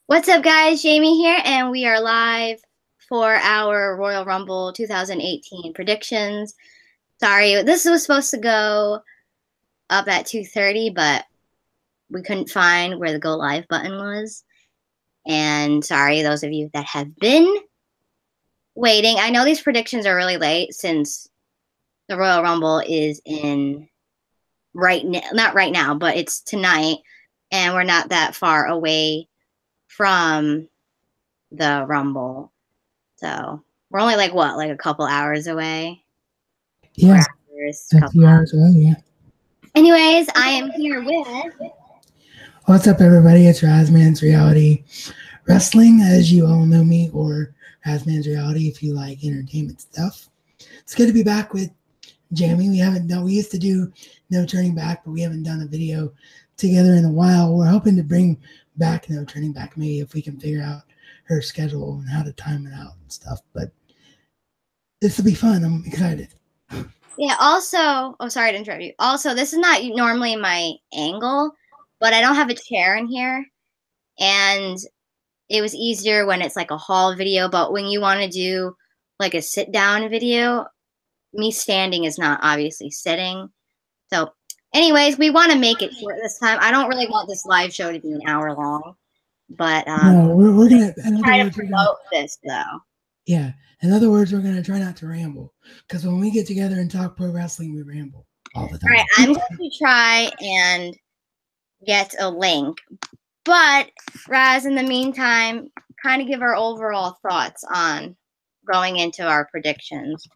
What's up, guys? Jamie here, and we are live for our Royal Rumble 2018 predictions. Sorry, this was supposed to go up at 2:30, but we couldn't find where the go live button was. And sorry, those of you that have been waiting. I know these predictions are really late since the Royal Rumble is in not right now, but it's tonight, and we're not that far away from the Rumble. So we're only like a couple hours away. Yeah, a few hours away, yeah. Anyways, I am here with. What's up, everybody? It's Razman's Reality Wrestling, as you all know me, or Razman's Reality if you like entertainment stuff. It's good to be back with Jamie. We used to do No Turning Back, but we haven't done a video together in a while. We're hoping to bring back No Turning Back, maybe if we can figure out her schedule and how to time it out and stuff. But this will be fun. I'm excited. Yeah, also, sorry to interrupt you. Also, this is not normally my angle, but I don't have a chair in here. And it was easier when it's like a haul video, but when you want to do like a sit down video, me standing is not obviously sitting. So, anyways, we want to make it short this time. I don't really want this live show to be an hour long, but no, we're gonna try to promote this though. Yeah. In other words, we're going to try not to ramble. Because when we get together and talk pro wrestling, we ramble all the time. All right, I'm going to try and get a link. But, Raz, in the meantime, kind of give our overall thoughts on going into our predictions.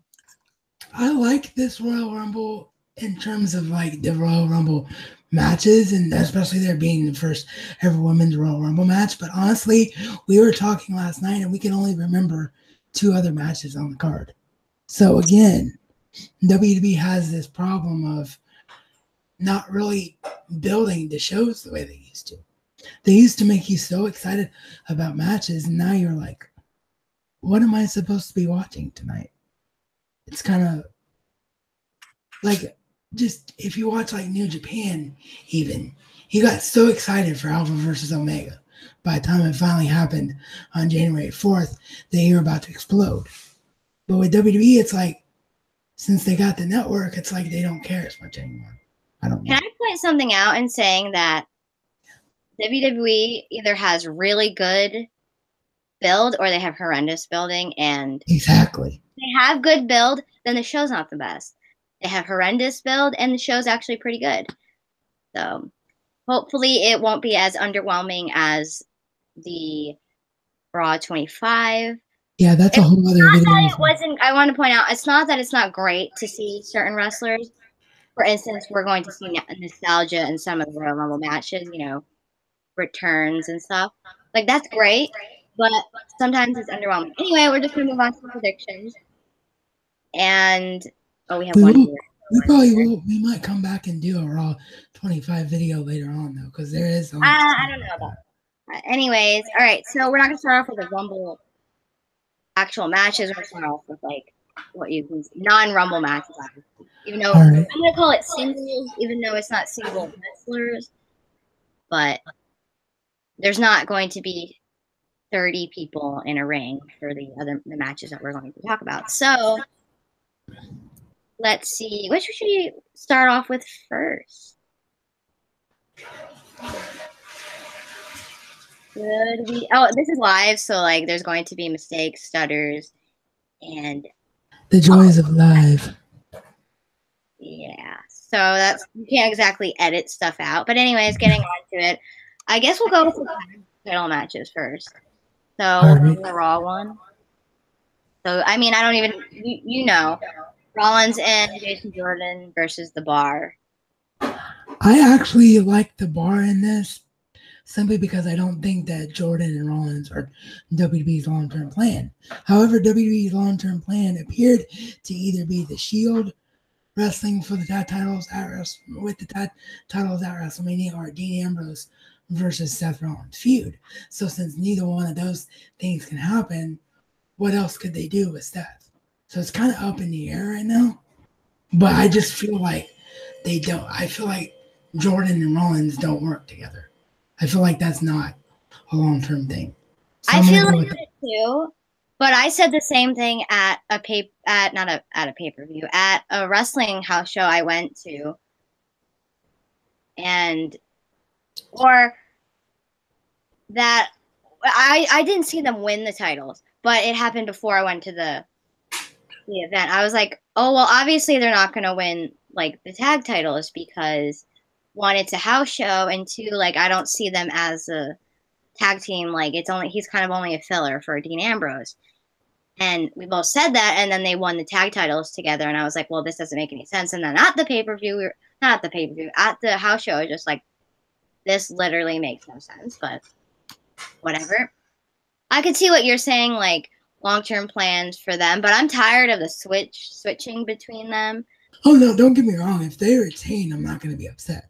I like this Royal Rumble in terms of like the Royal Rumble matches, and especially there being the first ever women's Royal Rumble match. But honestly, we were talking last night and we can only remember 2 other matches on the card. So again, WWE has this problem of not really building the shows the way they used to. They used to make you so excited about matches, and now you're like, what am I supposed to be watching tonight? It's kind of like, just if you watch like New Japan, even, you got so excited for Alpha versus Omega. By the time it finally happened on January 4th, they were about to explode. But with WWE, it's like, since they got the network, it's like they don't care as much anymore. I don't know. Can I point something out in saying that WWE either has really good build or they have horrendous building? And exactly. They have good build, then the show's not the best. They have horrendous build, and the show's actually pretty good. So hopefully it won't be as underwhelming as the Raw 25. Yeah, that's a whole other video. I want to point out, it's not that it's not great to see certain wrestlers. For instance, we're going to see nostalgia in some of the Royal Rumble matches, returns and stuff. Like, that's great, but sometimes it's underwhelming. Anyway, we're just going to move on to predictions. And, we have one here. We might come back and do a Raw 25 video later on, though, because there is. I don't know about that. Anyways, all right, so we're not going to start off with the Rumble actual matches. We're going to start off with, non-Rumble matches, obviously. Even though I'm going to call it singles, even though it's not single wrestlers. But there's not going to be 30 people in a ring for the matches that we're going to talk about. So let's see. Which should we start off with first? This is live, so there's going to be mistakes, stutters, and the joys of live. Yeah, so you can't exactly edit stuff out. But anyways, getting on to it, I guess we'll go with the title matches first. So we'll do the Raw one. So I mean, I don't even Rollins and Jason Jordan versus the Bar. I actually like the Bar in this simply because I don't think that Jordan and Rollins are WWE's long-term plan. However, WWE's long-term plan appeared to either be the Shield wrestling for the titles with the titles at WrestleMania, or Dean Ambrose versus Seth Rollins feud. So since neither one of those things can happen, what else could they do with Seth? So it's kind of up in the air right now. But I just feel like they don't. I feel like Jordan and Rollins don't work together. I feel like that's not a long-term thing. So I I'm gonna feel go like with that too, but I said the same thing at a pay-per-view, at a wrestling house show I went to, and or that I didn't see them win the titles, but it happened before I went to the event. I was like, oh well, obviously they're not going to win like the tag titles because one, it's a house show, and two, like I don't see them as a tag team. Like he's kind of only a filler for Dean Ambrose. And we both said that, and then they won the tag titles together, and I was like, well, this doesn't make any sense. And then at the pay per view, not at the pay per view, at the house show, I was just like, this literally makes no sense, but whatever. I could see what you're saying, like long term plans for them, but I'm tired of the switching between them. Oh no, don't get me wrong. If they retain, I'm not gonna be upset.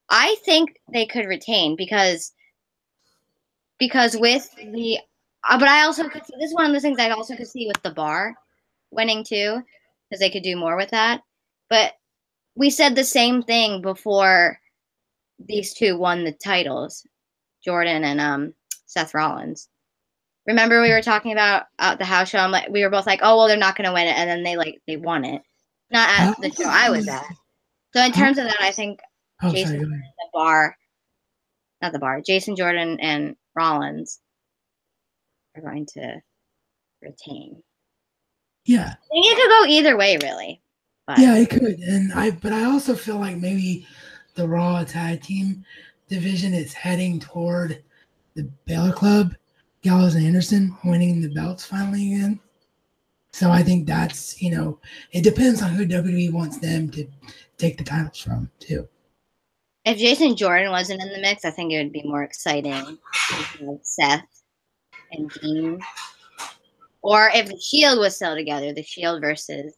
I think they could retain because with the but I also could see this is one of those things I also could see with the bar winning too, because they could do more with that. But we said the same thing before these two won the titles, Jordan and Seth Rollins. Remember we were talking about the house show? We were both like, oh well, they're not going to win it, and then they won it. Not at the show I was at. So in terms of that, I think Jason Jordan, Jason Jordan and Rollins are going to retain. Yeah, I think it could go either way, really. But. Yeah, it could, but I also feel like maybe the Raw tag team division is heading toward the Balor Club, Gallows and Anderson winning the belts finally again. So I think that's, it depends on who WWE wants them to take the titles from, too. If Jason Jordan wasn't in the mix, I think it would be more exciting. Seth and Dean. Or if the Shield was still together, the Shield versus.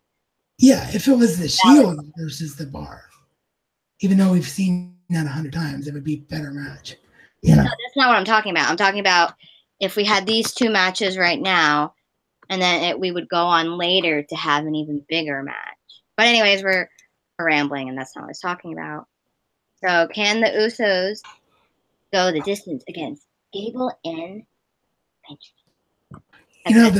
Yeah, if it was the Shield versus the Bar. Even though we've seen that 100 times, it would be a better match. No, that's not what I'm talking about. I'm talking about if we had these two matches right now, and then we would go on later to have an even bigger match. But anyways, we're rambling, and that's not what I was talking about. So can the Usos go the distance against Gable and Benjamin?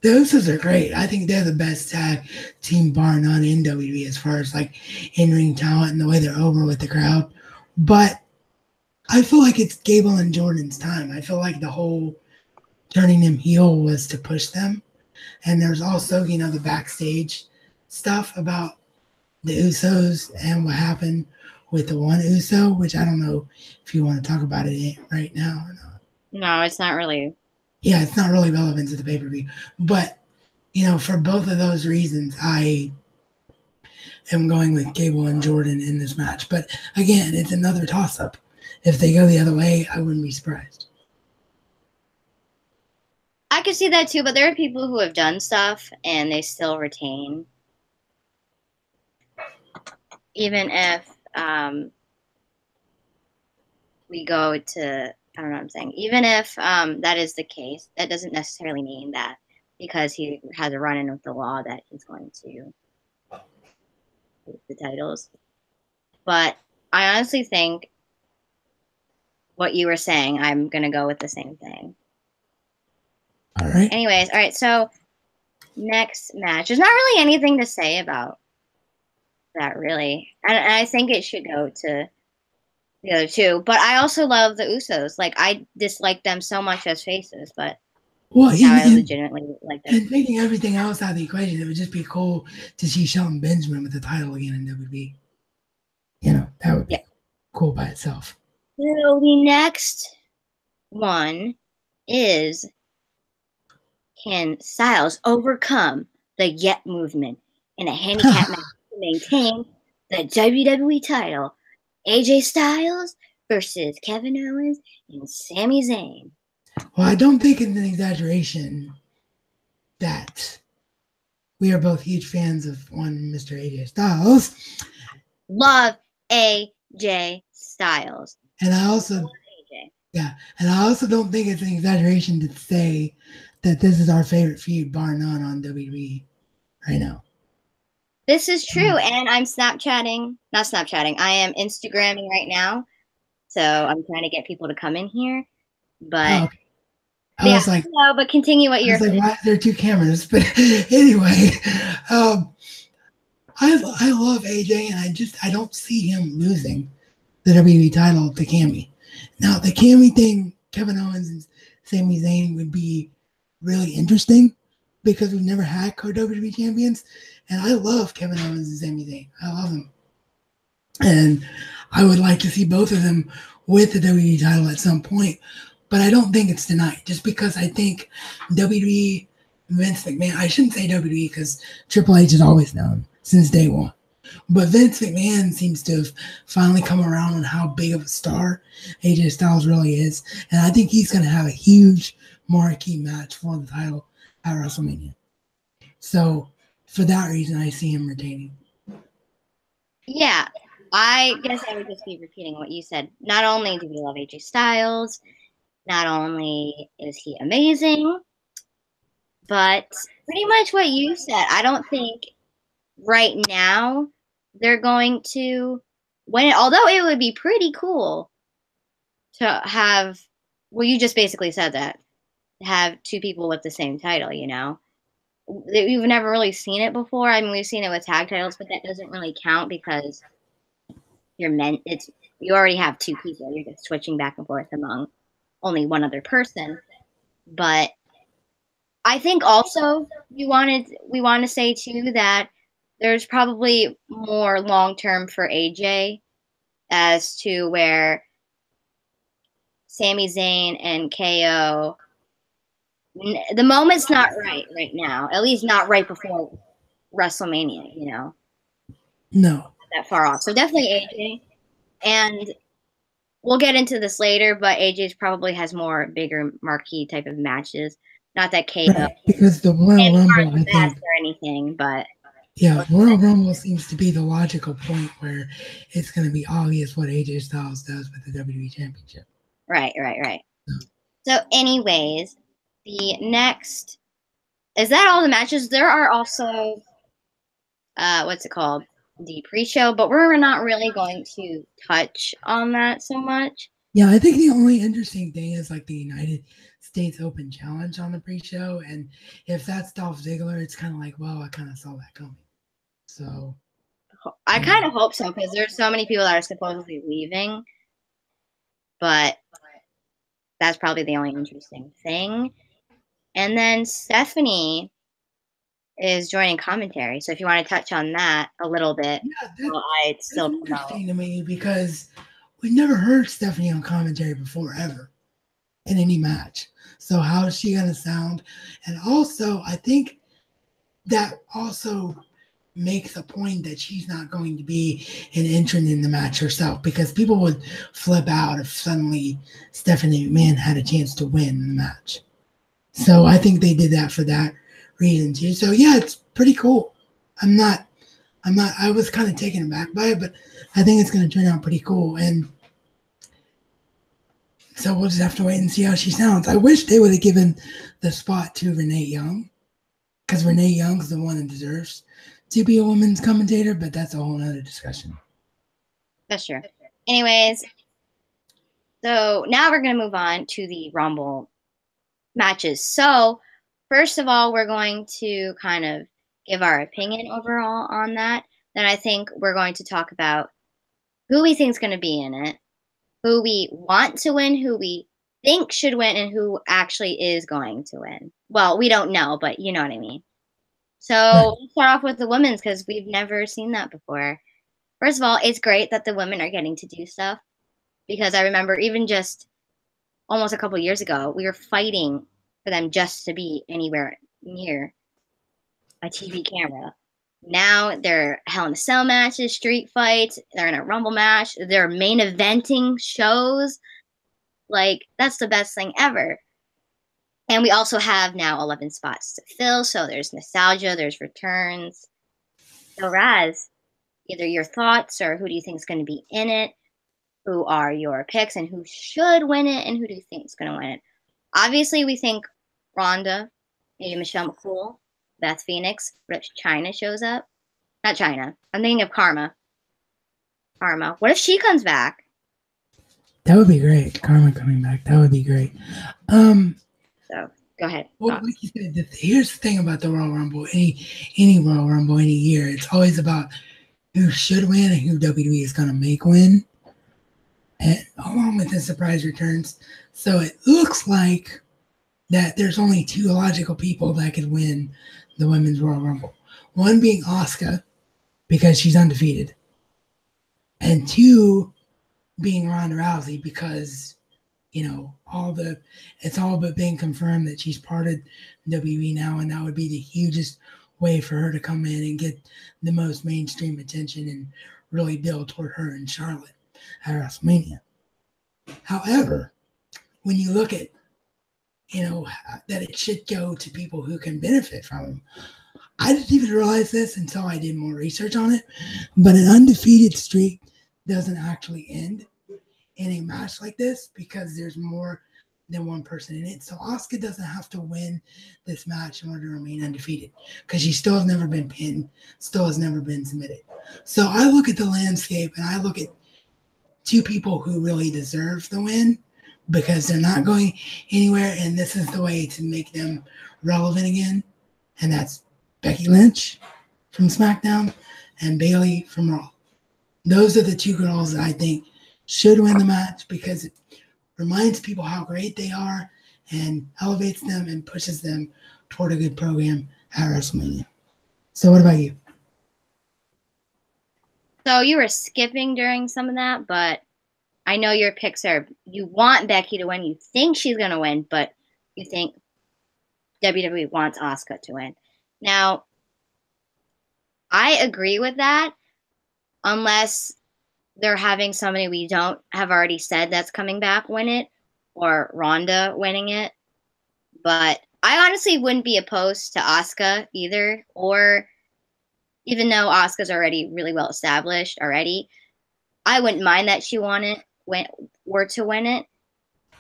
The Usos are great. I think they're the best tag team bar none in WWE as far as like in-ring talent and the way they're over with the crowd. But I feel like it's Gable and Jordan's time. I feel like the whole turning them heel was to push them. And there's also, the backstage stuff about the Usos and what happened with the one Uso, which I don't know if you want to talk about it right now or not. No, it's not really. Yeah, it's not really relevant to the pay-per-view. But, for both of those reasons, I am going with Gable and Jordan in this match. But again, it's another toss-up. If they go the other way, I wouldn't be surprised. I could see that too, but there are people who have done stuff and they still retain. Even if we go to, I don't know what I'm saying. Even if that is the case, that doesn't necessarily mean that because he has a run-in with the law that he's going to lose the titles. But I honestly think what you were saying, I'm going to go with the same thing. All right. Anyways, all right, so next match. There's not really anything to say about that, really. And I think it should go to the other two. But I also love the Usos. Like, I dislike them so much as faces, but I legitimately like them. And taking everything else out of the equation, it would just be cool to see Shelton Benjamin with the title again in WWE. That would be cool by itself. So the next one is, can Styles overcome the Yet movement in a handicap match to maintain the WWE title? AJ Styles versus Kevin Owens and Sami Zayn. Well, I don't think it's an exaggeration that we are both huge fans of one Mr. AJ Styles. Love AJ Styles. And I also don't think it's an exaggeration to say that this is our favorite feud, bar none, on WWE right now. This is true, and I'm not Snapchatting. I am Instagramming right now, so I'm trying to get people to come in here. But Oh, okay. I yeah, was like, no, but continue what you're saying. why is there two cameras? But anyway, um, I love AJ, and I don't see him losing the WWE title to Cammy. Now the Cammy thing, Kevin Owens and Sami Zayn would be really interesting because we've never had co-WWE champions, and I love Kevin Owens and Sami Zayn. I love them, and I would like to see both of them with the WWE title at some point. But I don't think it's tonight, just because I think WWE, Vince McMahon, I shouldn't say WWE because Triple H has always known since day one. But Vince McMahon seems to have finally come around on how big of a star AJ Styles really is. And I think he's going to have a huge marquee match for the title at WrestleMania. So for that reason, I see him retaining. Yeah, I guess I would just be repeating what you said. Not only do we love AJ Styles, not only is he amazing, but pretty much what you said. I don't think right now they're going to win it, although it would be pretty cool to have, well, you just basically said that, have two people with the same title, you know? We've never really seen it before. I mean, we've seen it with tag titles, but that doesn't really count because you already have two people. You're just switching back and forth among only one other person. But I think also we want to say too that there's probably more long term for AJ as to where Sami Zayn and KO, the moment's not right now. At least not right before WrestleMania, you know, No. that far off. So definitely AJ. And we'll get into this later, but AJ's probably has more bigger marquee type of matches. Not that KO Right. Because the Royal and Rumble, aren't I the best think, or anything, but yeah, Royal Rumble seems to be the logical point where it's going to be obvious what AJ Styles does with the WWE Championship. right. So, anyways, the next is that all the matches? There are also what's it called? The pre-show, but we're not really going to touch on that so much. Yeah, I think the only interesting thing is like the United States Open Challenge on the pre-show, and if that's Dolph Ziggler, it's kind of like, well, I kind of saw that coming. So, I you kind know, of hope so because there's so many people that are supposedly leaving, but that's probably the only interesting thing. And then Stephanie is joining commentary. So if you want to touch on that a little bit, yeah, while I that's still promote. interesting to me because we never heard Stephanie on commentary before ever in any match. So how is she going to sound? And also, I think that also makes a point that she's not going to be an entrant in the match herself because people would flip out if suddenly Stephanie McMahon had a chance to win the match. So I think they did that for that reason too. So yeah, it's pretty cool. I was kind of taken aback by it, but I think it's going to turn out pretty cool. And so we'll just have to wait and see how she sounds. I wish they would have given the spot to Renee Young because Renee Young's the one that deserves to be a women's commentator, but that's a whole other discussion. That's true. Anyways, so now we're going to move on to the Rumble matches. So, first of all, we're going to kind of give our opinion overall on that. Then I think we're going to talk about who we think is going to be in it, who we want to win, who we think should win, and who actually is going to win. Well, we don't know, but you know what I mean. So Right. let's start off with the women's because we've never seen that before. First of all, it's great that the women are getting to do stuff because I remember even just almost a couple years ago, we were fighting for them just to be anywhere near a TV camera. Now they're Hell in a Cell matches, street fights, they're in a Rumble match, they're main eventing shows. Like, that's the best thing ever. And we also have now 11 spots to fill, so there's nostalgia, there's returns. So, Raz, either your thoughts or who do you think is going to be in it? Who are your picks and who should win it and who do you think is going to win it? Obviously, we think Ronda, maybe Michelle McCool, Beth Phoenix, what if China shows up? Not China. I'm thinking of Karma. Karma. What if she comes back? That would be great. Karma coming back. That would be great. So go ahead. Well, like you said, here's the thing about the Royal Rumble. Any Royal Rumble, any year, it's always about who should win and who WWE is going to make win, and along with the surprise returns. So it looks like that there's only two logical people that could win the Women's Royal Rumble. One being Asuka, because she's undefeated, and two being Ronda Rousey, because it's all but been confirmed that she's part of WWE now, and that would be the hugest way for her to come in and get the most mainstream attention and really build toward her and Charlotte at WrestleMania. However, when you look at that it should go to people who can benefit from them, I didn't even realize this until I did more research on it, but an undefeated streak doesn't actually end in a match like this because there's more than one person in it. So Asuka doesn't have to win this match in order to remain undefeated because she still has never been pinned, still has never been submitted. So I look at the landscape and I look at two people who really deserve the win because they're not going anywhere, and this is the way to make them relevant again. And that's Becky Lynch from SmackDown and Bayley from Raw. Those are the two girls that I think should win the match because it reminds people how great they are and elevates them and pushes them toward a good program at WrestleMania. So what about you? So you were skipping during some of that, but I know your picks are you want Becky to win, you think she's going to win, but you think WWE wants Asuka to win. Now, I agree with that unless they're having somebody we don't have already said that's coming back win it, or Ronda winning it. But I honestly wouldn't be opposed to Asuka either, or even though Asuka's already really well established already, I wouldn't mind that she were to win it,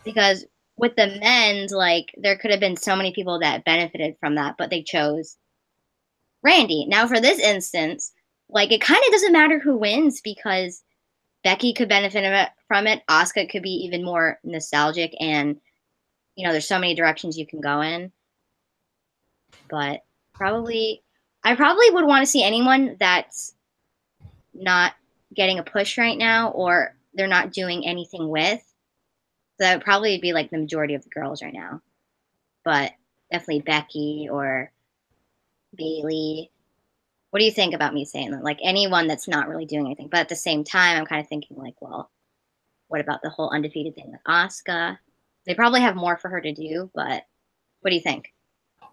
because with the men's, like, there could have been so many people that benefited from that, but they chose Randy. Now, for this instance, like, it kind of doesn't matter who wins because Becky could benefit from it. Asuka could be even more nostalgic, and there's so many directions you can go in. But I probably would want to see anyone that's not getting a push right now, or they're not doing anything with. So that would probably be like the majority of the girls right now. But definitely Becky or Bayley. What do you think about me saying that? Like anyone that's not really doing anything. But at the same time, I'm kind of thinking like, well, what about the whole undefeated thing with Asuka? They probably have more for her to do, but what do you think?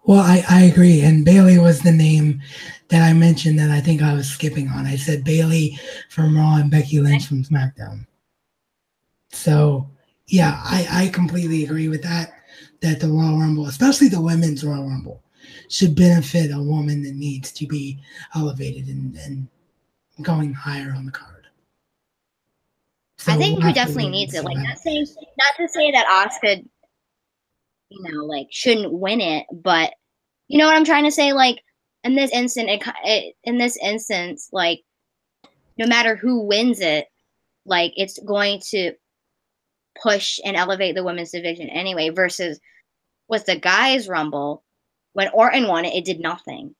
Well, I agree. And Bayley was the name that I mentioned that I think I was skipping on. I said Bayley from Raw and Becky Lynch from SmackDown. So, yeah, I completely agree with that the Royal Rumble, especially the Women's Royal Rumble, should benefit a woman that needs to be elevated and going higher on the card. So I think who definitely needs it. Like not to say that Asuka, like shouldn't win it, but you know what I'm trying to say. Like in this instance, like no matter who wins it, like it's going to push and elevate the women's division anyway. Versus with the guys' Rumble, when Orton won it, it did nothing.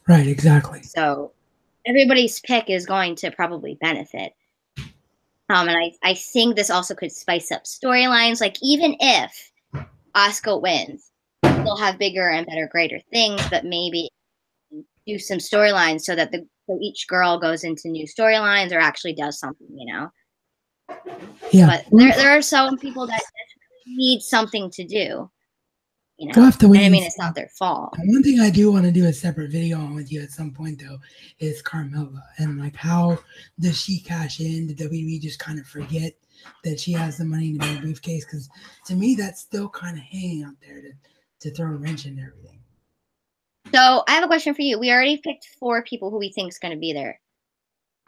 Right, exactly. So everybody's pick is going to probably benefit. And I think this also could spice up storylines. Like even if Asuka wins, they'll have bigger and better, greater things, but maybe do some storylines so that so each girl goes into new storylines or actually does something, Yeah. But there are some people that need something to do. Go off the and I mean, it's not their fault. One thing I do want to do a separate video on with you at some point, though, is Carmella. And, like, how does she cash in? Did WWE just kind of forget that she has the money to be a briefcase? Because to me, that's still kind of hanging out there to throw a wrench into everything. So I have a question for you. We already picked 4 people who we think is going to be there.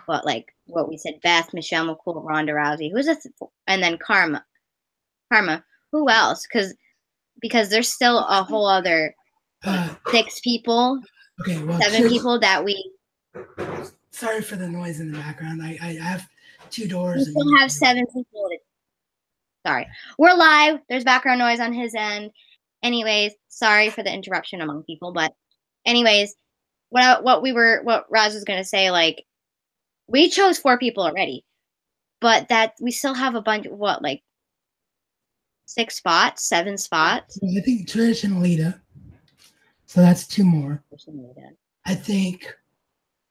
But, like, what we said, Beth, Michelle McCool, Ronda Rousey. Who's and then Karma. Who else? Because there's still a whole other 6 people, 7 people that we. Sorry for the noise in the background. I have 2 doors. We still have 7 people Sorry. We're live. There's background noise on his end. Anyways, sorry for the interruption among people, but anyways, what Raz was gonna say, like, we chose 4 people already, but that we still have a bunch. What, like 6 spots, 7 spots? Well, I think Trish and Lita. So that's 2 more. I think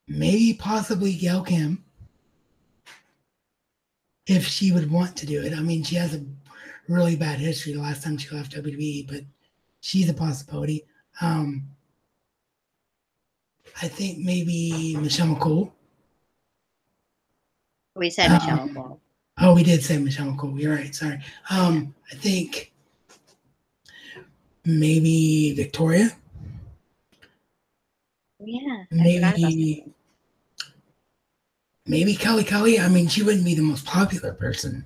maybe possibly Gail Kim, if she would want to do it. I mean, she has a really bad history the last time she left WWE, but she's a possibility. I think maybe Michelle McCool. We said Michelle McCool. Oh, we did say Michelle McCool. You're right. Sorry. I think maybe Victoria. Yeah. Maybe Kelly. I mean, she wouldn't be the most popular person,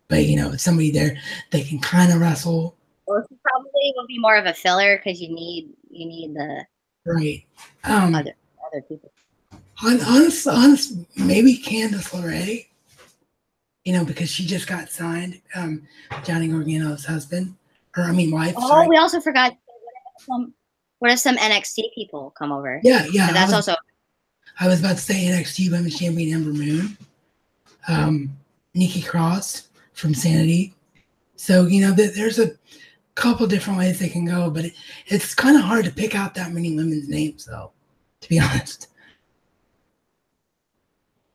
but you know, it's somebody there that can kind of wrestle. Well, she probably will be more of a filler because you need the right other people. Honest, maybe Candice LeRae. You know, because she just got signed, Johnny Gargano's husband, or I mean wife. Oh, sorry. We also forgot. What if some NXT people come over? Yeah. And that's also. I was about to say NXT Women's Champion Ember Moon, Nikki Cross from Sanity. So you know, there's a couple different ways they can go, but it's kind of hard to pick out that many women's names, though. To be honest,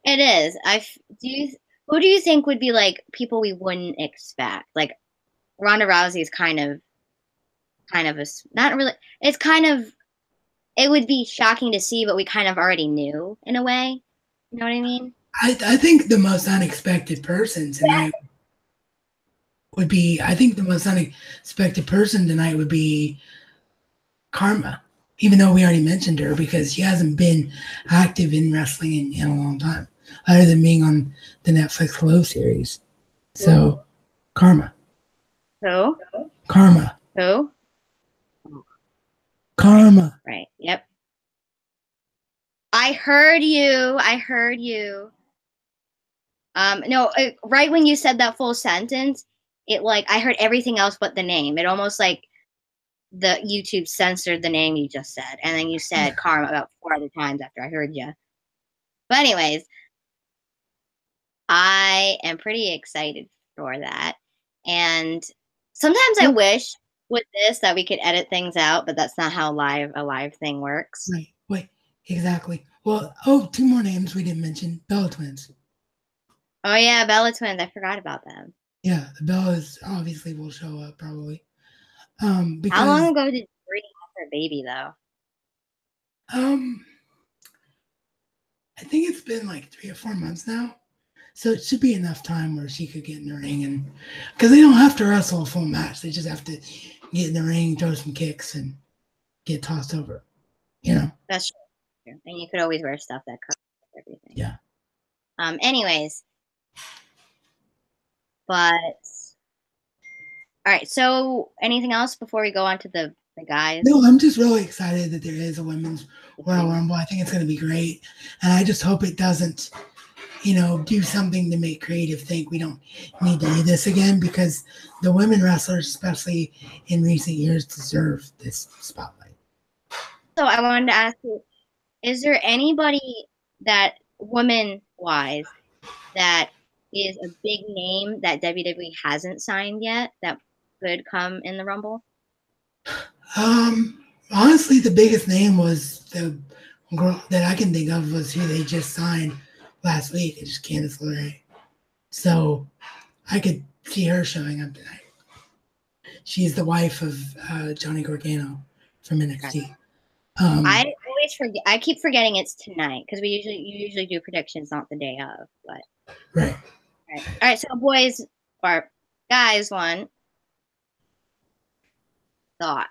it is. Who do you think would be like people we wouldn't expect? Like Ronda Rousey is kind of a not really. It's kind of. It would be shocking to see, but we kind of already knew in a way. You know what I mean? I think the most unexpected person tonight would be. I think the most unexpected person tonight would be Karma. Even though we already mentioned her because she hasn't been active in wrestling in a long time, other than being on the Netflix Hello series. So, Karma. Who? Karma. Who? Karma. Right. Yep. I heard you. No, right when you said that full sentence, it like I heard everything else but the name. It almost like the YouTube censored the name you just said, and then you said Karma about 4 other times after I heard you. But anyways, I am pretty excited for that, and sometimes I wish with this that we could edit things out, but that's not how a live thing works. Right. Wait. Exactly. Well, 2 more names we didn't mention. Bella Twins. Oh yeah, Bella Twins. I forgot about them. Yeah, the Bellas obviously will show up probably. Because, how long ago did Brie have her baby though? I think it's been like 3 or 4 months now. So it should be enough time where she could get in the ring, and because they don't have to wrestle a full match, they just have to get in the ring, throw some kicks, and get tossed over. You know. That's true. And you could always wear stuff that covers everything. Yeah. Anyways, but all right. So, anything else before we go on to the guys? No, I'm just really excited that there is a women's Royal Rumble. I think it's going to be great, and I just hope it doesn't, you know, do something to make creative think we don't need to do this again, because the women wrestlers, especially in recent years, deserve this spotlight. So I wanted to ask you, is there anybody that woman-wise that is a big name that WWE hasn't signed yet that could come in the Rumble? Honestly, the biggest name was the girl that I can think of was who they just signed last week. It's just Candice LeRae. So I could see her showing up tonight. She's the wife of Johnny Gargano from NXT. I always forget. I keep forgetting it's tonight because you usually do predictions not the day of. But right. All right. So boys or guys, one thought.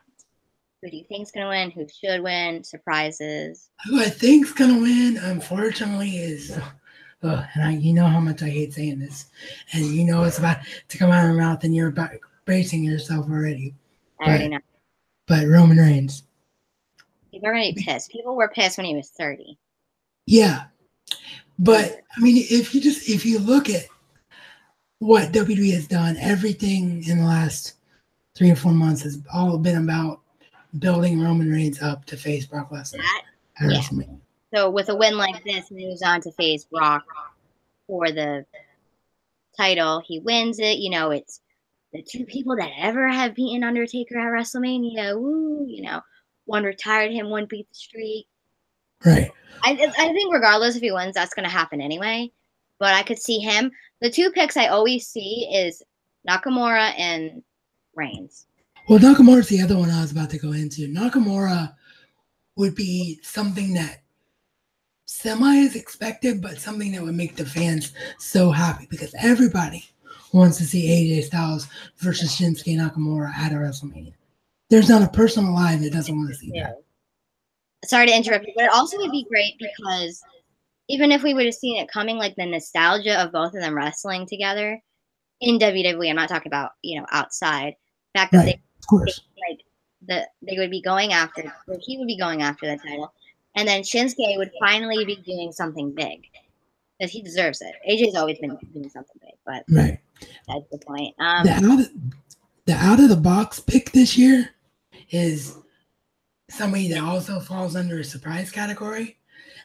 Who do you think's gonna win? Who should win? Surprises. Who I think's gonna win, unfortunately, is and you know how much I hate saying this, and you know it's about to come out of my mouth, and you're about bracing yourself already. I already know. But Roman Reigns. People are gonna be pissed. People were pissed when he was 30. Yeah, but I mean, if you look at what WWE has done, everything in the last 3 or 4 months has all been about building Roman Reigns up to face Brock Lesnar That, at yeah. WrestleMania. So with a win like this, he moves on to face Brock for the title. He wins it. You know, it's the two people that ever have beaten Undertaker at WrestleMania. Woo, you know, one retired him, one beat the streak. Right. I think regardless if he wins, that's going to happen anyway. But I could see him. The two picks I always see is Nakamura and Reigns. Well, Nakamura's the other one I was about to go into. Nakamura would be something that semi is expected, but something that would make the fans so happy because everybody wants to see AJ Styles versus Shinsuke Nakamura at a WrestleMania. There's not a person alive that doesn't want to see that. Sorry to interrupt you, but it also would be great because even if we would have seen it coming, like the nostalgia of both of them wrestling together in WWE, I'm not talking about, you know, outside. The fact that Right, of course. they would be going after, or he would be going after the title, and then Shinsuke would finally be doing something big because he deserves it. AJ's always been doing something big, but right. that's the point. The out of the box pick this year is somebody that also falls under a surprise category,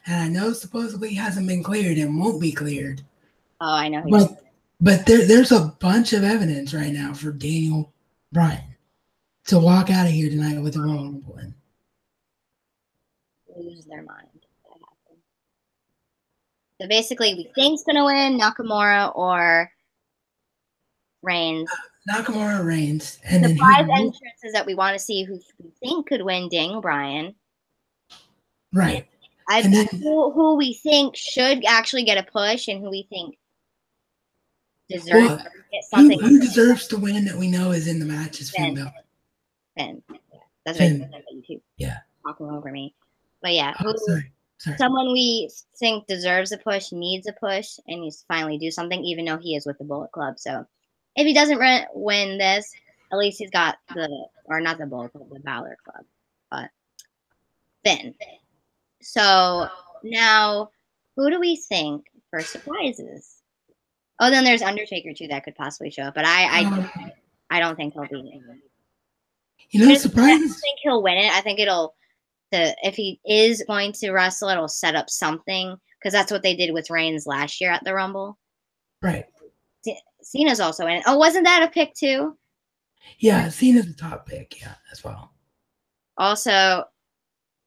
and I know supposedly hasn't been cleared and won't be cleared. Oh, I know. But there's a bunch of evidence right now for Daniel Bryan to walk out of here tonight with a Royal Rumble win. Lose their mind. That happened. So basically, we think's gonna win Nakamura or Reigns. Nakamura Reigns, and the then five entrances that we want to see who we think could win Daniel Bryan. Right. And then, who we think should actually get a push and who we think deserves to get something. Who deserves to win that we know is in the match is Finn Balor. Finn. Yeah. That's right. You yeah. Talking over me. But yeah, sorry. Someone we think deserves a push, needs a push, and needs to finally do something, even though he is with the Bullet Club. So if he doesn't win this, at least he's got not the Bullet Club, the Balor Club. But Finn. So now, who do we think for surprises? Oh, then there's Undertaker too that could possibly show up, but I don't think he'll be in it. You know, surprises. I don't think he'll win it. I think if he is going to wrestle, it'll set up something because that's what they did with Reigns last year at the Rumble. Right. Cena's also in it. Oh, wasn't that a pick too? Yeah, Cena's the top pick. Yeah, as well. Also,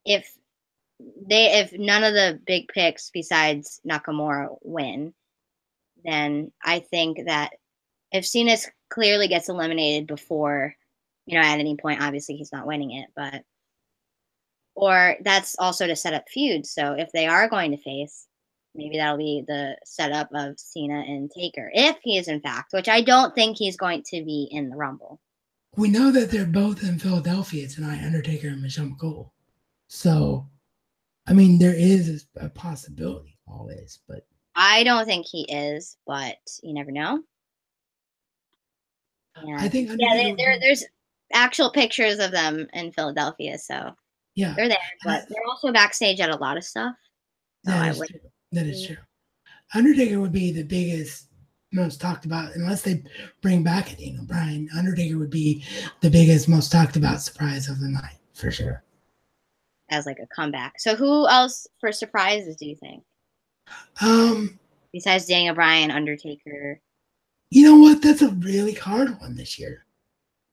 if none of the big picks besides Nakamura win, then I think that if Cena clearly gets eliminated before, you know, at any point, obviously he's not winning it, but or that's also to set up feuds. So if they are going to face, maybe that'll be the setup of Cena and Taker, if he is in fact, which I don't think he's going to be in the Rumble. We know that they're both in Philadelphia tonight, Undertaker and Michelle McCool. So, I mean, there is a possibility, always, but I don't think he is, but you never know. Yeah. I think there's actual pictures of them in Philadelphia, so yeah, they're there, but they're also backstage at a lot of stuff. So that is true. Undertaker would be the biggest, most talked about, unless they bring back a Daniel Bryan. Undertaker would be the biggest, most talked about surprise of the night, for sure. As like a comeback. So who else for surprises do you think? Besides Daniel Bryan, Undertaker. You know what? That's a really hard one this year.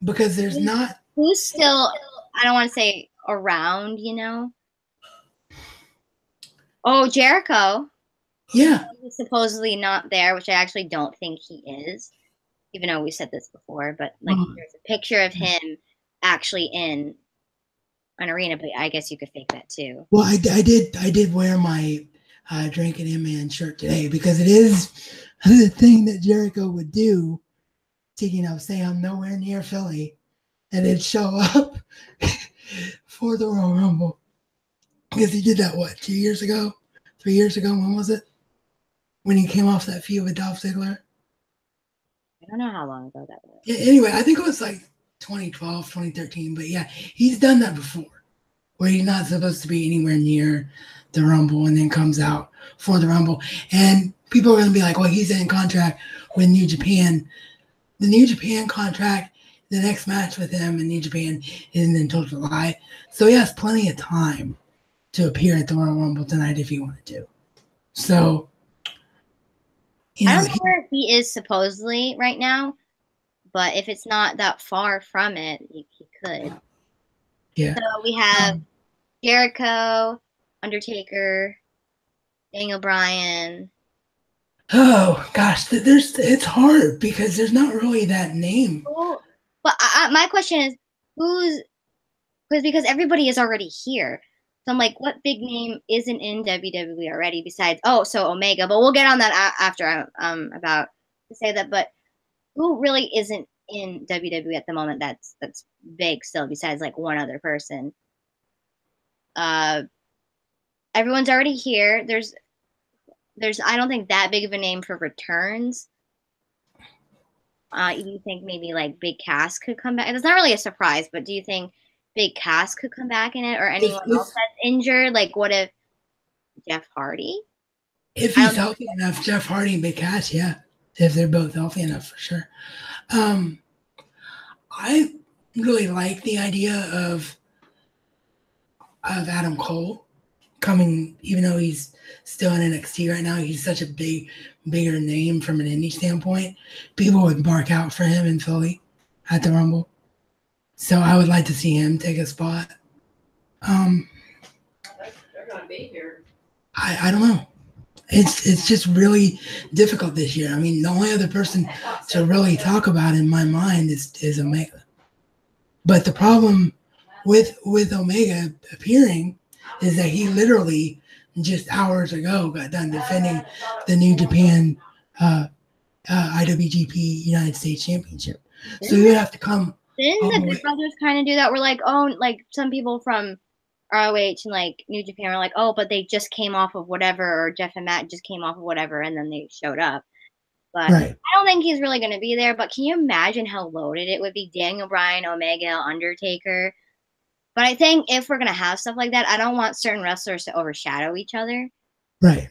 Because there's not... Who's still, I don't want to say around, you know? Oh, Jericho. Yeah. He's supposedly not there, which I actually don't think he is. Even though we said this before. But like there's a picture of him actually in an arena, but I guess you could fake that too. Well, I did wear my Drinking Him-Man shirt today because it is the thing that Jericho would do to, you know, say I'm nowhere near Philly and then show up for the Royal Rumble. Because he did that, 2 years ago? 3 years ago? When was it? When he came off that feud with Dolph Ziggler? I don't know how long ago that was. Yeah, anyway, I think it was like 2012, 2013. But yeah, he's done that before. Where he's not supposed to be anywhere near the Rumble and then comes out for the Rumble. And people are going to be like, well, he's in contract with New Japan. The New Japan contract, the next match with him in New Japan isn't until July. So he has plenty of time to appear at the Royal Rumble tonight if he wanted to. So, you I know, don't know where he is supposedly right now, but if it's not that far from it, he could. yeah. So we have Jericho, Undertaker, Daniel Bryan. Oh gosh, it's hard because there's not really that name. Oh, but my question is, who's because everybody is already here. So I'm like, what big name isn't in WWE already besides so Omega? But we'll get on that after I'm about to say that. But who really isn't in WWE at the moment? That's big still besides like one other person. Uh, everyone's already here. There's I don't think that big of a name for returns. You think maybe like Big Cass could come back? It's not really a surprise, but do you think Big Cass could come back in it, or anyone else If that's injured? Like, what if Jeff Hardy? if I he's don't think healthy enough, Jeff Hardy and Big Cass, yeah, if they're both healthy enough for sure. Um, I really like the idea of Adam Cole coming, even though he's still in NXT right now. He's such a bigger name from an indie standpoint. People would bark out for him in Philly at the Rumble. So I would like to see him take a spot. Um, They're going to be here. I don't know. It's just really difficult this year. I mean, the only other person to really talk about in my mind is Omega. But the problem with Omega appearing is that he literally just hours ago got done defending the New Japan IWGP United States Championship. So you have to come didn't all the the Good way. Brothers kind of do that? We're like, like some people from ROH and like New Japan were like, but they just came off of whatever, or Jeff and Matt just came off of whatever, and then they showed up. But Right. I don't think he's really going to be there. But can you imagine how loaded it would be? Daniel Bryan, Omega, Undertaker. But I think if we're going to have stuff like that, I don't want certain wrestlers to overshadow each other. Right.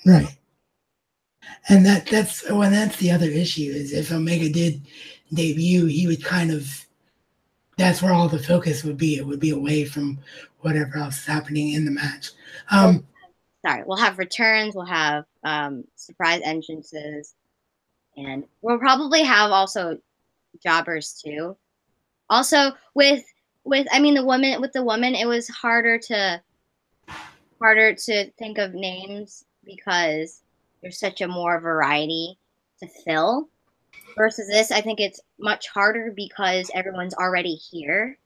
And that's the other issue is if Omega did debut, he would kind of that's where all the focus would be. It would be away from whatever else is happening in the match. Um, We'll have returns, we'll have surprise entrances, and we'll probably have also jobbers too. Also with I mean the woman, it was harder to think of names because there's such a more variety to fill. Versus this, I think it's much harder because everyone's already here.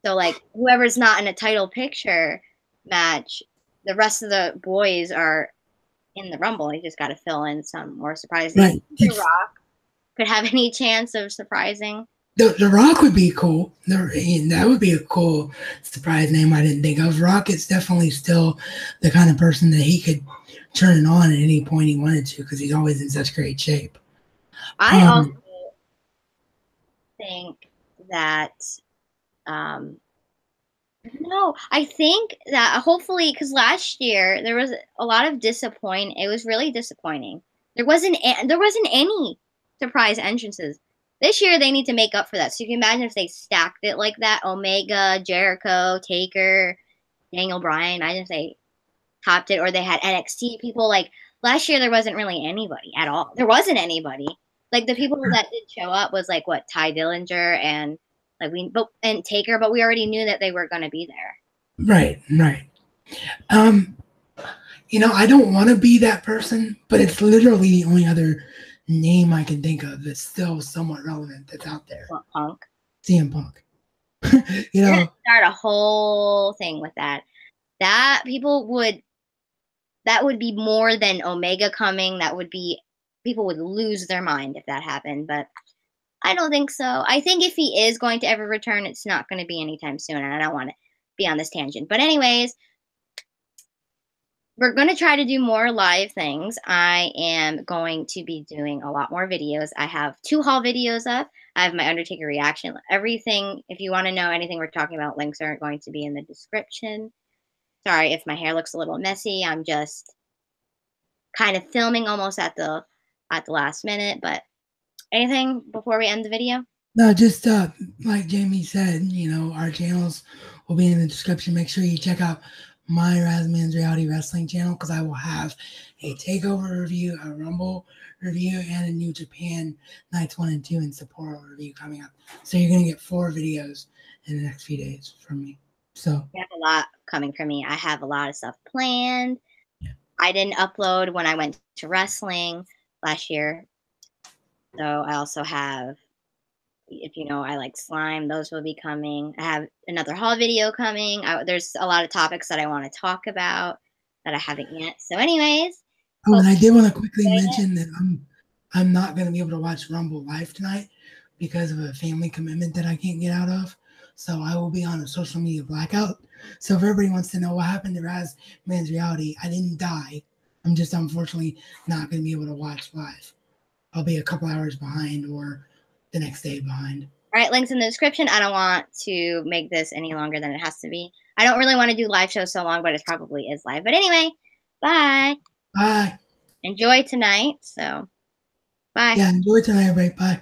So like whoever's not in a title picture match, the rest of the boys are in the Rumble. You just got to fill in some more surprises. right. The Rock could have any chance of surprising. The Rock would be cool. That would be a cool surprise name I didn't think of. Rock is definitely still the kind of person that he could turn it on at any point he wanted to because he's always in such great shape. I also think that no, I think that hopefully because last year there was a lot of disappoint. It was really disappointing. There wasn't any surprise entrances. This year they need to make up for that. So you can imagine if they stacked it like that: Omega, Jericho, Taker, Daniel Bryan. Imagine if they topped it, or they had NXT people. Like last year, there wasn't really anybody at all. There wasn't anybody. Like the people that did show up was like what Ty Dillinger and and Taker, but we already knew that they were going to be there. Right. Um, I don't want to be that person, but it's literally the only other name I can think of that's still somewhat relevant that's out there. What, Punk? CM Punk. We're gonna start a whole thing with that. That would be more than Omega coming. People would lose their mind if that happened, but I don't think so. I think if he is going to ever return, it's not going to be anytime soon, and I don't want to be on this tangent. But anyways, we're going to try to do more live things. I am going to be doing a lot more videos. I have 2 haul videos up. I have my Undertaker reaction. Everything, if you want to know anything we're talking about, links are going to be in the description. Sorry if my hair looks a little messy. I'm just kind of filming almost at the last minute, but Anything before we end the video? No, just like Jamie said, our channels will be in the description. Make sure you check out my Razman's Reality Wrestling channel because I will have a takeover review, a Rumble review, and a New Japan Nights 1 and 2 and Sapporo review coming up. So you're gonna get 4 videos in the next few days from me. So We have a lot coming from me. I have a lot of stuff planned. Yeah. I didn't upload when I went to wrestling last year. So I also have, if you know, I like slime, those will be coming. I have another haul video coming. There's a lot of topics that I want to talk about that I haven't yet. So anyways. Oh, and I did want to quickly enjoyed mention that I'm not going to be able to watch Rumble live tonight because of a family commitment that I can't get out of. So I will be on a social media blackout. So if everybody wants to know what happened to Razman's Reality, I didn't die. I'm just unfortunately not going to be able to watch live. I'll be a couple hours behind or the next day behind. All right, links in the description. I don't want to make this any longer than it has to be. I don't really want to do live shows so long, but it probably is live. But anyway, bye. Bye. Enjoy tonight. So, bye. Yeah, enjoy tonight, everybody. Bye.